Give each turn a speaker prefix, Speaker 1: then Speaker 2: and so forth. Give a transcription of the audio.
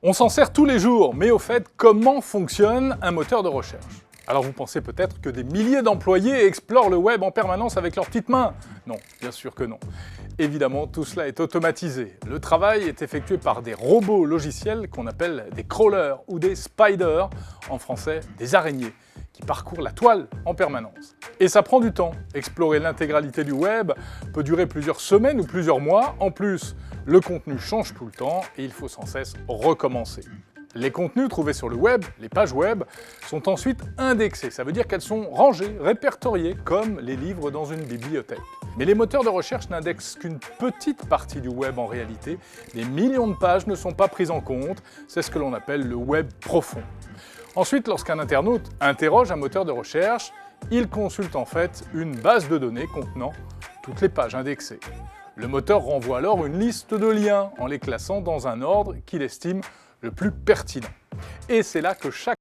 Speaker 1: On s'en sert tous les jours, mais au fait, comment fonctionne un moteur de recherche? Alors vous pensez peut-être que des milliers d'employés explorent le web en permanence avec leurs petites mains? Non, bien sûr que non. Évidemment, tout cela est automatisé. Le travail est effectué par des robots logiciels qu'on appelle des crawlers ou des spiders, en français des araignées, qui parcourent la toile en permanence. Et ça prend du temps. Explorer l'intégralité du web peut durer plusieurs semaines ou plusieurs mois. En plus, le contenu change tout le temps et il faut sans cesse recommencer. Les contenus trouvés sur le web, les pages web, sont ensuite indexés. Ça veut dire qu'elles sont rangées, répertoriées, comme les livres dans une bibliothèque. Mais les moteurs de recherche n'indexent qu'une petite partie du web en réalité. Des millions de pages ne sont pas prises en compte. C'est ce que l'on appelle le web profond. Ensuite, lorsqu'un internaute interroge un moteur de recherche, il consulte en fait une base de données contenant toutes les pages indexées. Le moteur renvoie alors une liste de liens en les classant dans un ordre qu'il estime le plus pertinent. Et c'est là que chaque